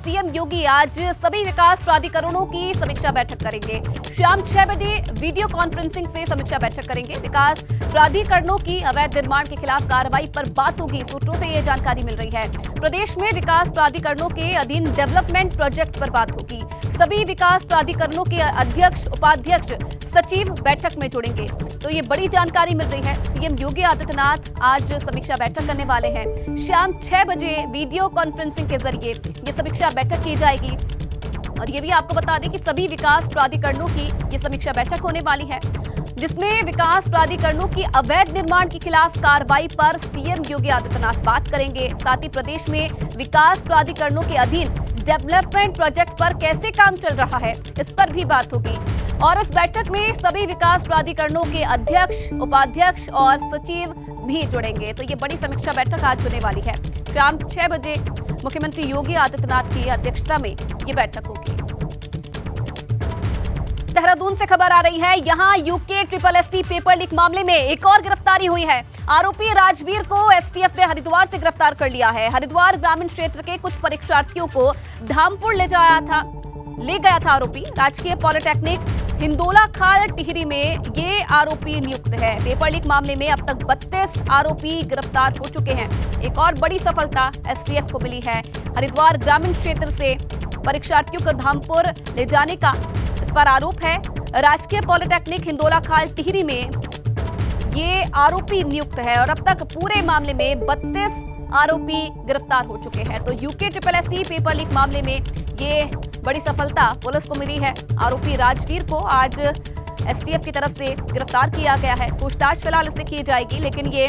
CM योगी आज सभी विकास प्राधिकरणों की समीक्षा बैठक करेंगे। शाम 6 बजे वीडियो कॉन्फ्रेंसिंग से समीक्षा बैठक करेंगे। विकास प्राधिकरणों की अवैध निर्माण के खिलाफ कार्रवाई पर बात होगी। सूत्रों से ये जानकारी मिल रही है। प्रदेश में विकास प्राधिकरणों के अधीन डेवलपमेंट प्रोजेक्ट पर बात होगी। सभी विकास प्राधिकरणों के अध्यक्ष, उपाध्यक्ष, सचिव बैठक में जुड़ेंगे। तो ये बड़ी जानकारी मिल रही है। सीएम योगी आदित्यनाथ आज समीक्षा बैठक करने वाले हैं। शाम 6 बजे वीडियो कॉन्फ्रेंसिंग के जरिए ये समीक्षा बैठक की जाएगी। और ये भी आपको बता दें कि सभी विकास प्राधिकरणों की ये समीक्षा बैठक होने वाली है, जिसमें विकास प्राधिकरणों की अवैध निर्माण के खिलाफ कार्रवाई पर सीएम योगी आदित्यनाथ बात करेंगे। साथ ही प्रदेश में विकास प्राधिकरणों के अधीन डेवलपमेंट प्रोजेक्ट पर कैसे काम चल रहा है, इस पर भी बात होगी। और इस बैठक में सभी विकास प्राधिकरणों के अध्यक्ष, उपाध्यक्ष और सचिव भी जुड़ेंगे। तो ये बड़ी समीक्षा बैठक आज होने वाली है। शाम 6 बजे मुख्यमंत्री योगी आदित्यनाथ की अध्यक्षता में ये बैठक होगी। देहरादून से खबर आ रही है। यहां यूके SSSC पेपर लीक मामले में एक और गिरफ्तारी हुई है। आरोपी राजवीर को एसटीएफ ने हरिद्वार से गिरफ्तार कर लिया है। हरिद्वार ग्रामीण क्षेत्र के कुछ परीक्षार्थियों को धामपुर ले गया था आरोपी। राजकीय पॉलिटेक्निक हिंदोला खाल टिहरी में ये आरोपी नियुक्त है। पेपर लीक मामले में अब तक 32 आरोपी गिरफ्तार हो चुके हैं। एक और बड़ी सफलता एसटीएफ को मिली है। हरिद्वार ग्रामीण क्षेत्र से परीक्षार्थियों को धामपुर ले जाने का इस पर आरोप है। राजकीय पॉलिटेक्निक हिंदोला खाल टिहरी में ये आरोपी नियुक्त है और अब तक पूरे मामले में 32 आरोपी गिरफ्तार हो चुके हैं। तो यूके SSSC पेपर लीक मामले में ये बड़ी सफलता पुलिस को मिली है। आरोपी राजवीर को आज एसटीएफ की तरफ से गिरफ्तार किया गया है। पूछताछ फिलहाल इससे की जाएगी, लेकिन ये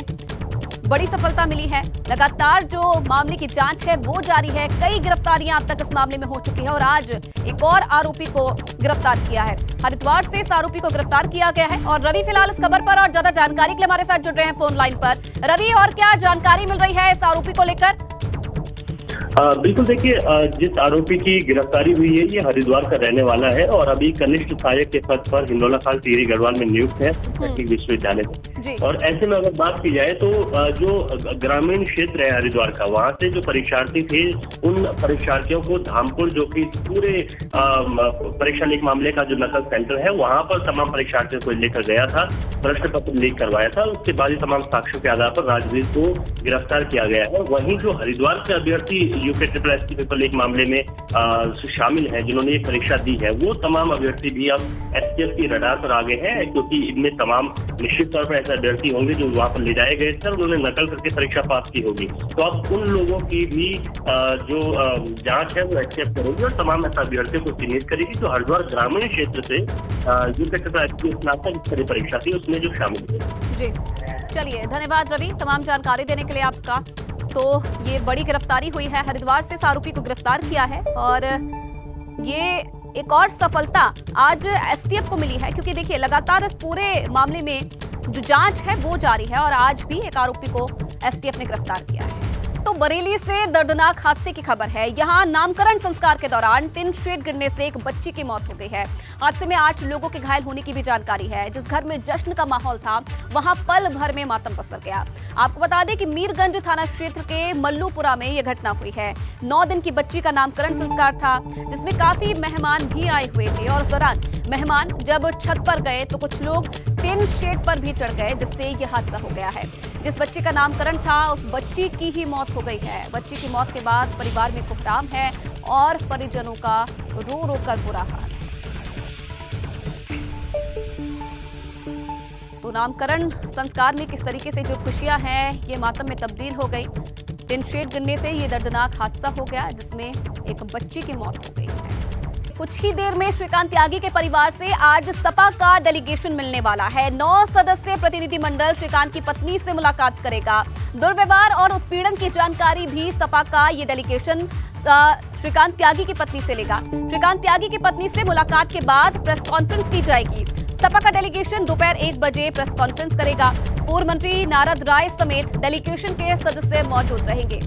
बड़ी सफलता मिली है। लगातार जो मामले की जांच है वो जारी है। कई गिरफ्तारियां अब तक इस मामले में हो चुकी है और आज एक और आरोपी को गिरफ्तार किया है। हरिद्वार से इस आरोपी को गिरफ्तार किया गया है। और रवि फिलहाल इस खबर पर और ज्यादा जानकारी के लिए हमारे साथ जुड़ रहे हैं फोन लाइन पर। रवि, और क्या जानकारी मिल रही है इस आरोपी को लेकर? बिल्कुल, देखिए, जिस आरोपी की गिरफ्तारी हुई है ये हरिद्वार का रहने वाला है और अभी कनिष्ठ सहायक के पद पर हिंदोला खाल टिहरी गढ़वाल में नियुक्त है विश्वविद्यालय में। और ऐसे में अगर बात की जाए तो जो ग्रामीण क्षेत्र है हरिद्वार का, वहाँ से जो परीक्षार्थी थे उन परीक्षार्थियों को धामपुर, जो कि पूरे परीक्षा लीक मामले का जो नकल सेंटर है, वहाँ पर तमाम परीक्षार्थियों को लेकर गया था, प्रश्न पत्र लीक करवाया था। उसके बाद ही तमाम साक्ष्यों के आधार पर राजवीर को गिरफ्तार किया गया है। वहीं जो हरिद्वार के अभ्यर्थी यूके SSSC पेपर लीक मामले में शामिल हैं, जिन्होंने ये परीक्षा दी है, वो तमाम अभ्यर्थी भी अब एसटीएफ की रडार पर आ गए हैं, क्योंकि इनमें तमाम निश्चित तौर पर ऐसे अभ्यर्थी होंगे जो वहां पर ले जाए गए थे और उन्होंने नकल करके परीक्षा पास की होगी। तो अब उन लोगों की भी जो जांच है वो एसटीएफ करेगी और तमाम ऐसे अभ्यर्थियों को चिन्हित करेगी जो हरिद्वार ग्रामीण क्षेत्र से यूके SSSC स्नातक स्तरीय परीक्षा थी उसमें जो शामिल थे। जी, चलिए, धन्यवाद रवि तमाम जानकारी देने के लिए आपका। तो ये बड़ी गिरफ्तारी हुई है। हरिद्वार से इस आरोपी को गिरफ्तार किया है और ये एक और सफलता आज एसटीएफ को मिली है, क्योंकि देखिए लगातार इस पूरे मामले में जो जांच है वो जारी है और आज भी एक आरोपी को एसटीएफ ने गिरफ्तार किया है। तो बरेली से दर्दनाक हादसे की खबर है। यहाँ नामकरण संस्कार के दौरान टिन शेड गिरने से एक बच्ची की मौत हो गई है। हादसे में 8 लोगों के घायल होने की भी जानकारी है। जिस घर में जश्न का माहौल था वहां पल भर में मातम पसर गया। आपको बता दें कि मीरगंज थाना क्षेत्र के मल्लूपुरा में यह घटना हुई है। 9 दिन की बच्ची का नामकरण संस्कार था, जिसमें काफी मेहमान भी आए हुए थे और उस दौरान मेहमान जब छत पर गए तो कुछ लोग टिन शेड पर भी चढ़ गए, जिससे यह हादसा हो गया है। जिस बच्चे का नामकरण था उस बच्ची की ही मौत हो गई है। बच्ची की मौत के बाद परिवार में कोहराम है और परिजनों का रो रो कर बुरा हाल। तो नामकरण संस्कार में किस तरीके से जो खुशियां हैं ये मातम में तब्दील हो गई। टिन शेड गिरने से ये दर्दनाक हादसा हो गया, जिसमें एक बच्ची की मौत हो गई है। कुछ ही देर में श्रीकांत त्यागी के परिवार से आज सपा का डेलीगेशन मिलने वाला है। 9 सदस्यीय प्रतिनिधिमंडल श्रीकांत की पत्नी से मुलाकात करेगा। दुर्व्यवहार और उत्पीड़न की जानकारी भी सपा का ये डेलीगेशन श्रीकांत त्यागी की पत्नी से लेगा। श्रीकांत त्यागी की पत्नी से मुलाकात के बाद प्रेस कॉन्फ्रेंस की जाएगी। सपा का डेलीगेशन दोपहर 1 बजे प्रेस कॉन्फ्रेंस करेगा। पूर्व मंत्री नारद राय समेत डेलीगेशन के सदस्य मौजूद रहेंगे।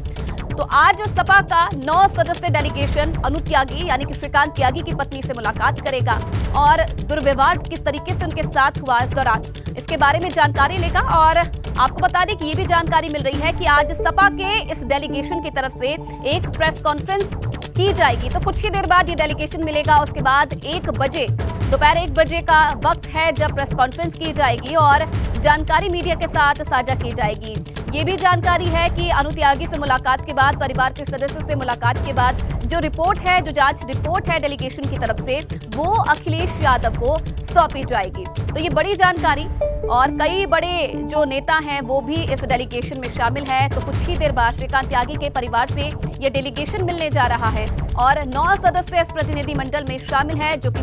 तो आज सपा का 9 सदस्य डेलीगेशन अनु त्यागी यानी कि श्रीकांत त्यागी की पत्नी से मुलाकात करेगा और दुर्व्यवहार किस तरीके से उनके साथ हुआ इस दौरान इसके बारे में जानकारी लेगा। और आपको बता दें कि ये भी जानकारी मिल रही है कि आज सपा के इस डेलीगेशन की तरफ से एक प्रेस कॉन्फ्रेंस की जाएगी। तो कुछ ही देर बाद ये डेलीगेशन मिलेगा। उसके बाद 1 बजे, दोपहर 1 बजे का वक्त है जब प्रेस कॉन्फ्रेंस की जाएगी और जानकारी मीडिया के साथ साझा की जाएगी। ये भी जानकारी है कि अनु त्यागी से मुलाकात के बाद, परिवार के सदस्य से मुलाकात के बाद जो रिपोर्ट है, जो जांच रिपोर्ट है डेलीगेशन की तरफ से, वो अखिलेश यादव को सौंपी जाएगी। तो ये बड़ी जानकारी, और कई बड़े जो नेता हैं वो भी इस डेलीगेशन में शामिल है। तो कुछ ही देर बाद श्रीकांत त्यागी के परिवार से ये डेलीगेशन मिलने जा रहा है और 9 सदस्य इस प्रतिनिधिमंडल में शामिल है, जो कि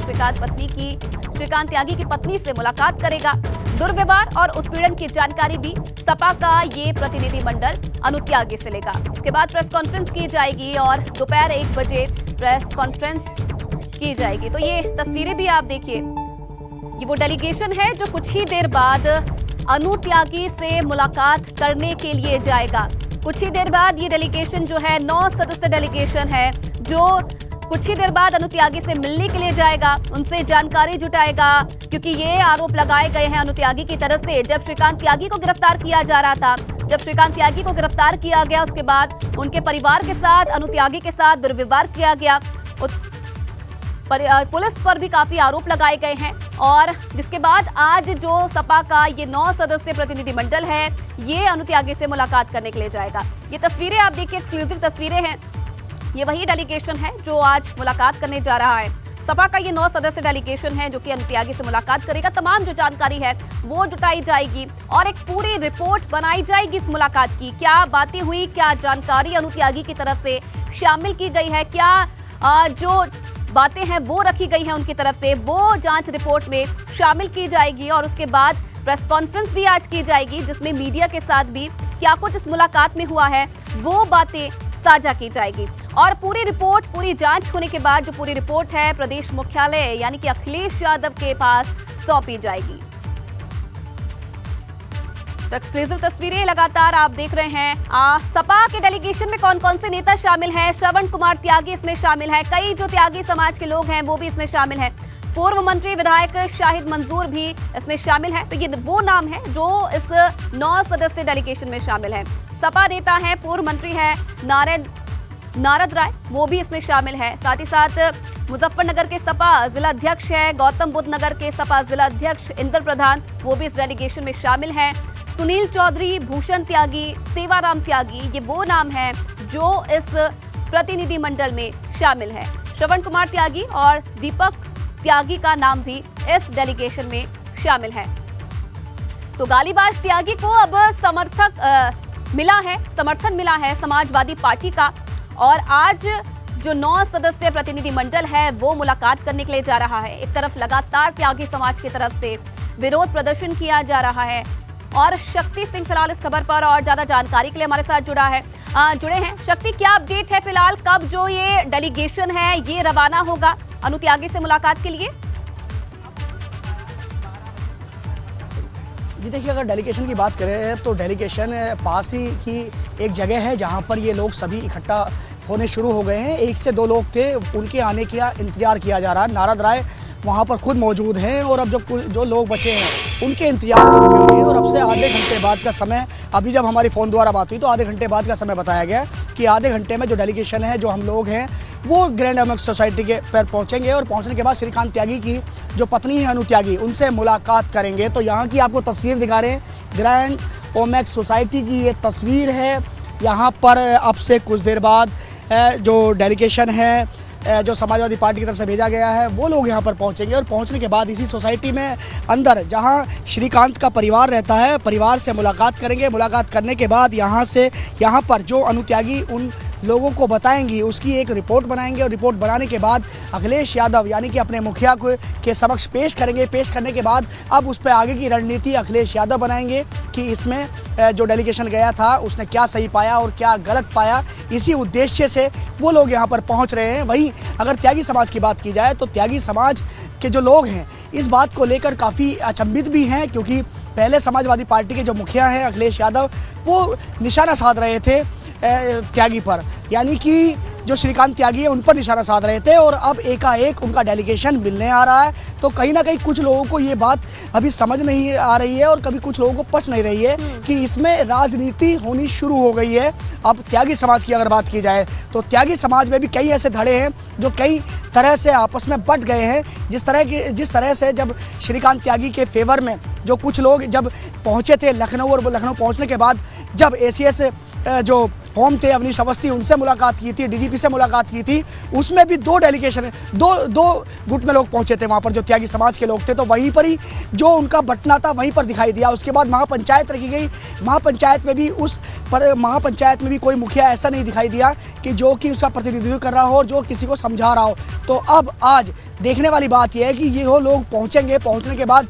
श्रीकांत त्यागी की पत्नी से मुलाकात करेगा। दुर्व्यवहार और उत्पीड़न की जानकारी भी सपा का ये प्रतिनिधिमंडल अनु त्यागी से लेगा। इसके बाद प्रेस कॉन्फ्रेंस की जाएगी और दोपहर 1 बजे प्रेस कॉन्फ्रेंस की जाएगी। तो ये तस्वीरें भी आप देखिए, ये वो डेलीगेशन है जो कुछ ही देर बाद अनु त्यागी से मुलाकात करने के लिए जाएगा। कुछ ही देर बाद ये डेलीगेशन जो है 9 सदस्य डेलीगेशन है, जो कुछ ही देर बाद अनु त्यागी से मिलने के लिए जाएगा, उनसे जानकारी जुटाएगा, क्योंकि ये आरोप लगाए गए हैं अनु त्यागी की तरफ से। जब श्रीकांत त्यागी को गिरफ्तार किया जा रहा था, जब श्रीकांत त्यागी को गिरफ्तार किया गया, उसके बाद उनके परिवार के साथ, अनु त्यागी के साथ दुर्व्यवहार किया गया, पुलिस पर भी काफी आरोप लगाए गए हैं। और जिसके बाद आज जो सपा का ये 9 सदस्यीय प्रतिनिधिमंडल है, ये अनु त्यागी से मुलाकात करने के लिए जाएगा। ये तस्वीरें आप देखिए, एक्सक्लूसिव तस्वीरें हैं। ये वही डेलीगेशन है जो आज मुलाकात करने जा रहा है। सपा का ये 9 सदस्य डेलीगेशन है जो कि अनु त्यागी से मुलाकात करेगा। तमाम जो जानकारी है वो जुटाई जाएगी और एक पूरी रिपोर्ट बनाई जाएगी इस मुलाकात की। क्या बातें हुई, क्या जानकारी अनु त्यागी की तरफ से शामिल की गई है, क्या जो बातें हैं वो रखी गई हैं उनकी तरफ से, वो जांच रिपोर्ट में शामिल की जाएगी। और उसके बाद प्रेस कॉन्फ्रेंस भी आज की जाएगी, जिसमें मीडिया के साथ भी क्या कुछ इस मुलाकात में हुआ है वो बातें साझा की जाएगी। और पूरी रिपोर्ट, पूरी जांच होने के बाद जो पूरी रिपोर्ट है प्रदेश मुख्यालय यानी कि अखिलेश यादव के पास सौंपी जाएगी। तो एक्सक्लूसिव तस्वीरें लगातार आप देख रहे हैं। सपा के डेलीगेशन में कौन कौन से नेता शामिल हैं? श्रवण कुमार त्यागी इसमें शामिल है, कई जो त्यागी समाज के लोग हैं वो भी इसमें शामिल हैं, पूर्व मंत्री विधायक शाहिद मंजूर भी इसमें शामिल है। तो ये वो नाम है जो इस 9 सदस्य डेलीगेशन में शामिल है। सपा नेता है, पूर्व मंत्री है नारद राय, वो भी इसमें शामिल है। साथ ही साथ मुजफ्फरनगर के सपा जिला अध्यक्ष है, गौतम बुद्ध नगर के सपा जिला अध्यक्ष इंद्र प्रधान, वो भी इस डेलीगेशन में शामिल है। सुनील चौधरी, भूषण त्यागी, सेवाराम त्यागी, ये वो नाम है जो इस प्रतिनिधिमंडल में शामिल है। श्रवण कुमार त्यागी और दीपक त्यागी का नाम भी इस डेलीगेशन में शामिल है। तो गालीबाज त्यागी को अब समर्थन मिला है समाजवादी पार्टी का, और आज जो 9 सदस्यीय प्रतिनिधिमंडल है वो मुलाकात करने के लिए जा रहा है। एक तरफ लगातार त्यागी समाज की तरफ से विरोध प्रदर्शन किया जा रहा है, और शक्ति सिंह फिलहाल इस खबर पर और ज्यादा जानकारी के लिए हमारे साथ जुड़े हैं। शक्ति, क्या अपडेट है फिलहाल, कब जो ये डेलीगेशन है ये रवाना होगा अनु त्यागी से मुलाकात के लिए? जी देखिए, अगर डेलीगेशन की बात करें तो डेलीगेशन पास ही की एक जगह है जहां पर ये लोग सभी इकट्ठा होने शुरू हो गए हैं। 1 से 2 लोग थे, उनके आने का इंतजार किया जा रहा है। नारद राय वहाँ पर खुद मौजूद हैं और अब जो लोग बचे हैं उनके इंतजार में रुके हुए हैं। और अब से आधे घंटे बाद का समय, अभी जब हमारी फ़ोन द्वारा बात हुई तो आधे घंटे बाद का समय बताया गया कि आधे घंटे में जो डेलीगेशन है, जो हम लोग हैं, वो ग्रैंड ओमेक्स सोसाइटी के पर पहुँचेंगे और पहुँचने के बाद श्रीकांत त्यागी की जो पत्नी है अनु त्यागी, उनसे मुलाकात करेंगे। तो यहाँ की आपको तस्वीर दिखा रहे हैं, ग्रैंड ओमेक्स सोसाइटी की ये तस्वीर है। यहाँ पर अब से कुछ देर बाद जो डेलीगेशन है, जो समाजवादी पार्टी की तरफ से भेजा गया है, वो लोग यहाँ पर पहुँचेंगे और पहुँचने के बाद इसी सोसाइटी में अंदर जहाँ श्रीकांत का परिवार रहता है, परिवार से मुलाकात करेंगे। मुलाकात करने के बाद यहाँ पर जो अनु त्यागी उन लोगों को बताएंगी उसकी एक रिपोर्ट बनाएंगे और रिपोर्ट बनाने के बाद अखिलेश यादव यानी कि अपने मुखिया के समक्ष पेश करेंगे। पेश करने के बाद अब उस पर आगे की रणनीति अखिलेश यादव बनाएंगे कि इसमें जो डेलीगेशन गया था उसने क्या सही पाया और क्या गलत पाया। इसी उद्देश्य से वो लोग यहाँ पर पहुँच रहे हैं। वहीं अगर त्यागी समाज की बात की जाए तो त्यागी समाज के जो लोग हैं इस बात को लेकर काफ़ी अचंभित भी हैं, क्योंकि पहले समाजवादी पार्टी के जो मुखिया हैं अखिलेश यादव, वो निशाना साध रहे थे त्यागी पर, यानी कि जो श्रीकांत त्यागी है उन पर निशाना साध रहे थे और अब एकाएक उनका डेलीगेशन मिलने आ रहा है। तो कहीं ना कहीं कुछ लोगों को ये बात अभी समझ नहीं आ रही है और कभी कुछ लोगों को पच नहीं रही है कि इसमें राजनीति होनी शुरू हो गई है। अब त्यागी समाज की अगर बात की जाए तो त्यागी समाज में भी कई ऐसे धड़े हैं जो कई तरह से आपस में बट गए हैं। जिस तरह से जब श्रीकांत त्यागी के फेवर में जो कुछ लोग जब पहुंचे थे लखनऊ, और लखनऊ पहुंचने के बाद जब एसीएस जो होम थे अवनीश अवस्थी उनसे मुलाकात की थी, डीजीपी से मुलाकात की थी, उसमें भी दो गुट में लोग पहुंचे थे वहां पर जो त्यागी समाज के लोग थे। तो वहीं पर ही जो उनका बंटना था वहीं पर दिखाई दिया। उसके बाद महापंचायत रखी गई, महापंचायत में भी कोई मुखिया ऐसा नहीं दिखाई दिया कि जो कि उसका प्रतिनिधित्व कर रहा हो और जो किसी को समझा रहा हो। तो अब आज देखने वाली बात यह है कि ये वो लोग पहुंचेंगे, पहुंचने के बाद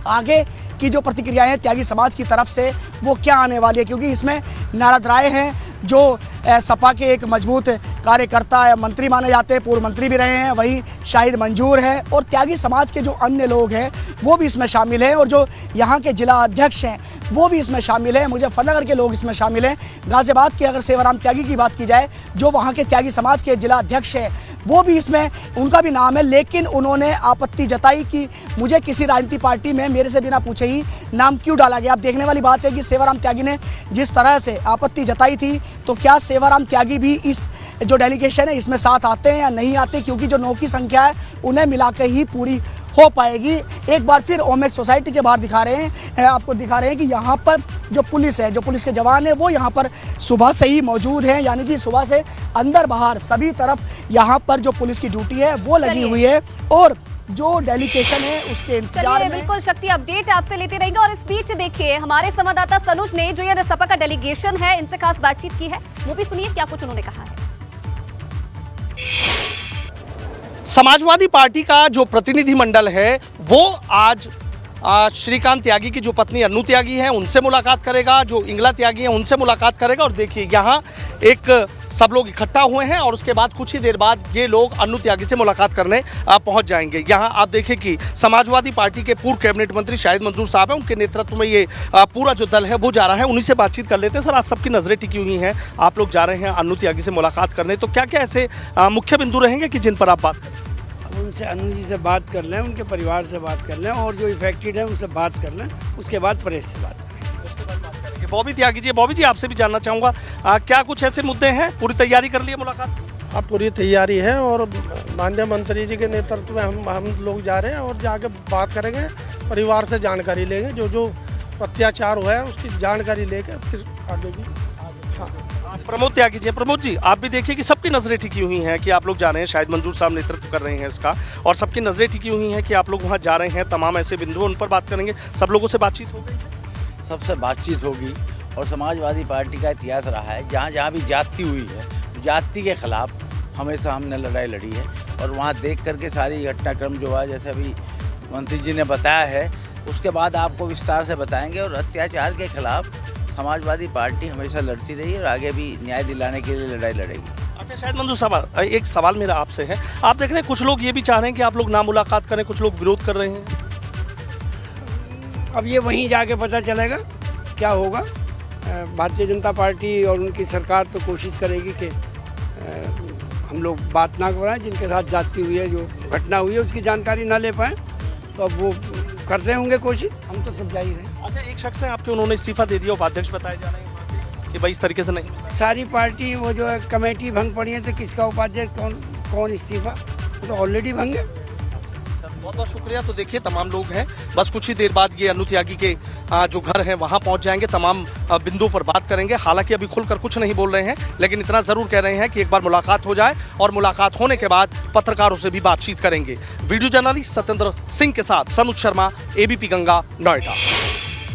आगे की जो प्रतिक्रियाएं त्यागी समाज की तरफ से वो क्या आने वाली है, क्योंकि इसमें नारद राय हैं जो सपा के एक मजबूत कार्यकर्ता या मंत्री माने जाते हैं, पूर्व मंत्री भी रहे हैं, वहीं शाहिद मंजूर है और त्यागी समाज के जो अन्य लोग हैं वो भी इसमें शामिल हैं और जो यहाँ के जिला अध्यक्ष हैं वो भी इसमें शामिल हैं, मुजफ्फरनगर के लोग इसमें शामिल हैं। गाजियाबाद की अगर सेवाराम त्यागी की बात की जाए जो वहाँ के त्यागी समाज के जिला अध्यक्ष हैं वो भी इसमें, उनका भी नाम है, लेकिन उन्होंने आपत्ति जताई कि मुझे किसी राजनीतिक पार्टी में मेरे से बिना पूछे ही नाम क्यों डाला गया। अब देखने वाली बात है कि सेवाराम त्यागी ने जिस तरह से आपत्ति जताई थी तो क्या सेवाराम त्यागी भी इस जो डेलीगेशन है इसमें साथ आते हैं या नहीं आते, क्योंकि जो 9 की संख्या है उन्हें मिलाकर ही पूरी हो पाएगी। एक बार फिर ओमेक्स सोसाइटी के बाहर आपको दिखा रहे हैं कि यहाँ पर जो पुलिस है, जो पुलिस के जवान है वो यहाँ पर सुबह से ही मौजूद हैं, यानी कि सुबह से अंदर बाहर सभी तरफ यहाँ पर जो पुलिस की ड्यूटी है वो लगी हुई है और जो डेलीगेशन है उसके इंतजार में। बिल्कुल शक्ति अपडेट आपसे लेते रहेंगे। और इस बीच देखिए हमारे संवाददाता सनुज ने जो ये सपा का डेलीगेशन है इनसे खास बातचीत की है, वो भी सुनिए क्या कुछ उन्होंने कहा है। समाजवादी पार्टी का जो प्रतिनिधिमंडल है वो आज श्रीकांत त्यागी की जो पत्नी अन्नू त्यागी हैं उनसे मुलाकात करेगा, जो इंगला त्यागी हैं उनसे मुलाकात करेगा। और देखिए यहाँ एक सब लोग इकट्ठा हुए हैं और उसके बाद कुछ ही देर बाद ये लोग अन्नू त्यागी से मुलाकात करने पहुंच जाएंगे। यहाँ आप देखिए कि समाजवादी पार्टी के पूर्व कैबिनेट मंत्री शाहिद मंजूर साहब हैं, उनके नेतृत्व में ये पूरा जो दल है वो जा रहा है, उन्हीं से बातचीत कर लेते हैं। सर, आज सबकी नज़रें टिकी हुई हैं, आप लोग जा रहे हैं अन्नू त्यागी से मुलाकात करने, तो क्या क्या ऐसे मुख्य बिंदु रहेंगे कि जिन पर आप बात करें? उनसे अन्नू जी से बात कर लें, उनके परिवार से बात कर लें और जो इफेक्टेड है उनसे बात कर लें, उसके बाद प्रेस से बात करेंगे। बॉबी त्यागी जी, बॉबी जी आपसे भी जानना चाहूँगा क्या कुछ ऐसे मुद्दे हैं, पूरी तैयारी कर ली है मुलाकात? अब पूरी तैयारी है और माननीय मंत्री जी के नेतृत्व में हम लोग जा रहे हैं और जाके बात करेंगे, परिवार से जानकारी लेंगे, जो अत्याचार हुआ है उसकी जानकारी लेकर फिर आगे की। हाँ, प्रमोद त्यागी जी, प्रमोद जी आप भी देखिए कि सबकी नज़रें टिकी हुई हैं कि आप लोग जा रहे हैं, शाहिद मंजूर साहब नेतृत्व कर रहे हैं इसका, और सबकी नज़रें टिकी हुई हैं कि आप लोग वहाँ जा रहे हैं, तमाम ऐसे बिंदु उन पर बात करेंगे। सब लोगों से बातचीत हो गई? सबसे बातचीत होगी और समाजवादी पार्टी का इतिहास रहा है जहाँ जहाँ भी जाति हुई है, जाति के खिलाफ हमेशा हमने लड़ाई लड़ी है और वहाँ देख करके सारी घटनाक्रम जो है जैसे अभी मंत्री जी ने बताया है उसके बाद आपको विस्तार से बताएंगे। और अत्याचार के खिलाफ समाजवादी पार्टी हमेशा लड़ती रही और आगे भी न्याय दिलाने के लिए लड़ाई लड़ेगी। अच्छा शाहिद मंजूर साहब, एक सवाल मेरा आपसे है, आप देख रहे हैं कुछ लोग ये भी चाह रहे हैं कि आप लोग ना मुलाकात करें, कुछ लोग विरोध कर रहे हैं। अब ये वहीं जाके पता चलेगा क्या होगा। भारतीय जनता पार्टी और उनकी सरकार तो कोशिश करेगी कि हम लोग बात ना कराएं, जिनके साथ जाती हुई है, जो घटना हुई है उसकी जानकारी ना ले पाएँ, तो अब वो कर रहे होंगे कोशिश, हम तो सब जा ही रहे हैं। अच्छा, एक शख्स है आपके, उन्होंने इस्तीफा दे दिया, उपाध्यक्ष बताए जा रहे हैं कि भाई इस तरीके से नहीं। सारी पार्टी वो जो है कमेटी भंग पड़ी है, तो किसका उपाध्यक्ष कौन इस्तीफा, वो तो ऑलरेडी भंग है। बहुत बहुत शुक्रिया। तो देखिए तमाम लोग हैं, बस कुछ ही देर बाद ये अन्नू त्यागी के जो घर हैं वहां पहुंच जाएंगे, तमाम बिंदुओं पर बात करेंगे। हालांकि अभी खुलकर कुछ नहीं बोल रहे हैं, लेकिन इतना जरूर कह रहे हैं कि एक बार मुलाकात हो जाए और मुलाकात होने के बाद पत्रकारों से भी बातचीत करेंगे। वीडियो जर्नलिस्ट सत्येंद्र सिंह के साथ सनुज शर्मा, एबीपी गंगा, नोएडा।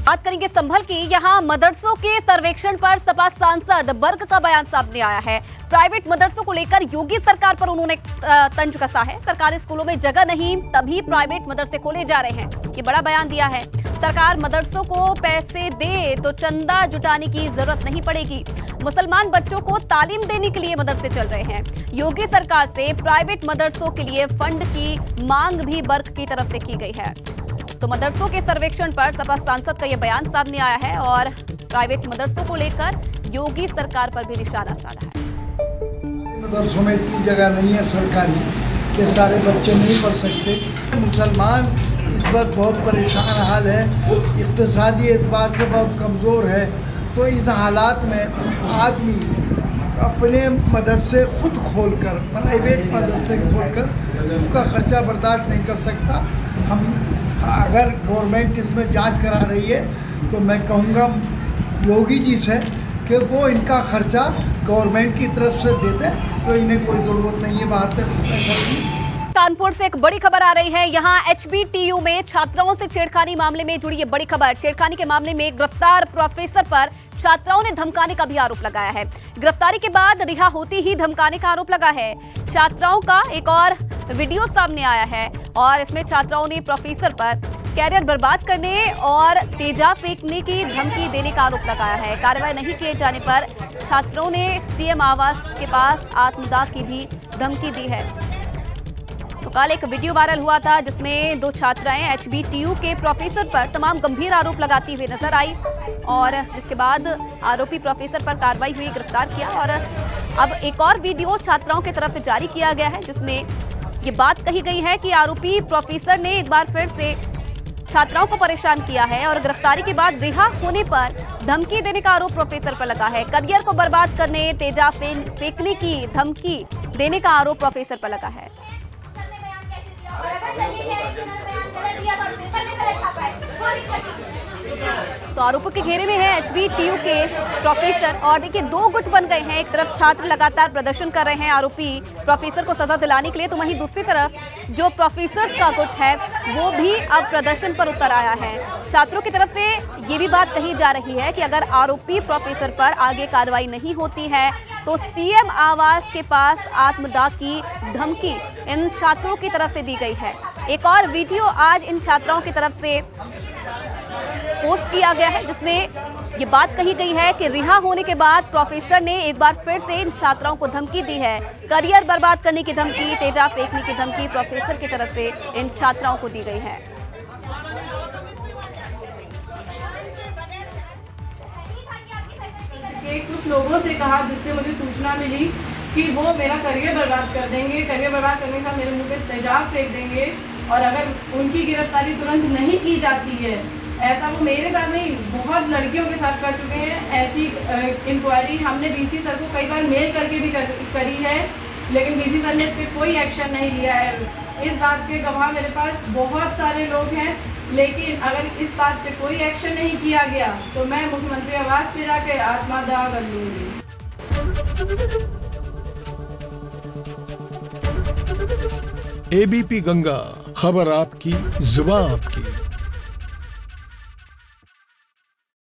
बात करेंगे संभल की। यहाँ मदरसों के सर्वेक्षण पर सपा सांसद बर्क का बयान सामने आया है। प्राइवेट मदरसों को लेकर योगी सरकार पर उन्होंने तंज कसा है। सरकारी स्कूलों में जगह नहीं, तभी प्राइवेट मदरसे खोले जा रहे हैं, ये बड़ा बयान दिया है। सरकार मदरसों को पैसे दे तो चंदा जुटाने की जरूरत नहीं पड़ेगी। मुसलमान बच्चों को तालीम देने के लिए मदरसे चल रहे हैं। योगी सरकार से प्राइवेट मदरसों के लिए फंड की मांग भी बर्क की तरफ से की गई है। तो मदरसों के सर्वेक्षण पर सपा सांसद का यह बयान सामने आया है और प्राइवेट मदरसों को लेकर योगी सरकार पर भी निशाना साधा है। मदरसों में इतनी जगह नहीं है सरकारी कि सारे बच्चे नहीं पढ़ सकते। मुसलमान इस वक्त बहुत परेशान हाल है, इक़्तिसादी एतबार से बहुत कमज़ोर है। तो इन हालात में आदमी अपने मदरसे खुद खोलकर, प्राइवेट मदरसे खोलकर उसका ख़र्चा बर्दाश्त नहीं कर सकता। हम अगर गवर्नमेंट इसमें जांच करा रही है तो मैं कहूँगा योगी जी से कि वो इनका ख़र्चा गवर्नमेंट की तरफ से देते, तो इन्हें कोई ज़रूरत नहीं है बाहर से पैसा की। कानपुर से एक बड़ी खबर आ रही है। यहाँ HBTU में छात्राओं से छेड़खानी मामले में जुड़ी ये बड़ी खबर। छेड़खानी के मामले में गिरफ्तार प्रोफेसर पर छात्राओं ने धमकाने का भी आरोप लगाया है। गिरफ्तारी के बाद रिहा होती ही धमकाने का आरोप लगा है। छात्राओं का एक और वीडियो सामने आया है और इसमें छात्राओं ने प्रोफेसर पर कैरियर बर्बाद करने और तेजाब फेंकने की धमकी देने का आरोप लगाया है। कार्रवाई नहीं किए जाने पर छात्रों ने CM आवास के पास आत्मदाह की भी धमकी दी है। तो कल एक वीडियो वायरल हुआ था जिसमें 2 छात्राएं HBTU के प्रोफेसर पर तमाम गंभीर आरोप लगाती हुई नजर आई और जिसके बाद आरोपी प्रोफेसर पर कार्रवाई हुई, गिरफ्तार किया। और अब एक और वीडियो छात्राओं की तरफ से जारी किया गया है जिसमें ये बात कही गई है कि आरोपी प्रोफेसर ने एक बार फिर से छात्राओं को परेशान किया है और गिरफ्तारी के बाद रिहा होने पर धमकी देने का आरोप प्रोफेसर पर लगा है। करियर को बर्बाद करने, तेजाब फेंकने की धमकी देने का आरोप प्रोफेसर पर लगा है। तो आरोपों के घेरे में है HBTU के प्रोफेसर और देखिए 2 गुट बन गए हैं। एक तरफ छात्र लगातार प्रदर्शन कर रहे हैं आरोपी प्रोफेसर को सजा दिलाने के लिए, तो वहीं दूसरी तरफ जो प्रोफेसर्स का गुट है वो भी अब प्रदर्शन पर उतर आया है। छात्रों की तरफ से ये भी बात कही जा रही है कि अगर आरोपी प्रोफेसर पर आगे कार्रवाई नहीं होती है तो CM आवास के पास आत्मदाह की धमकी इन छात्रों की तरफ से दी गई है। एक और वीडियो आज इन छात्राओं की तरफ से पोस्ट किया गया है जिसमें ये बात कही गई है कि रिहा होने के बाद प्रोफेसर ने एक बार फिर से इन छात्राओं को धमकी दी है। करियर बर्बाद करने की धमकी, तेजाब फेंकने की धमकी प्रोफेसर की तरफ से इन छात्राओं को दी गई है। कुछ लोगों से कहा जिससे मुझे सूचना मिली कि वो मेरा करियर बर्बाद कर देंगे, करियर बर्बाद करने के साथ मेरे मुंह पे तेजाब फेंक देंगे और अगर उनकी गिरफ्तारी तुरंत नहीं की जाती है, ऐसा वो मेरे साथ नहीं बहुत लड़कियों के साथ कर चुके हैं। ऐसी इंक्वायरी हमने BC सर को कई बार मेल करके भी करी है, लेकिन BC सर ने इस पर कोई एक्शन नहीं लिया है। इस बात के गवाह मेरे पास बहुत सारे लोग हैं, लेकिन अगर इस बात पे कोई एक्शन नहीं किया गया तो मैं मुख्यमंत्री आवास पे जाके आत्मदाह कर लूँगी। ABP गंगा, खबर आपकी, जुबान आपकी।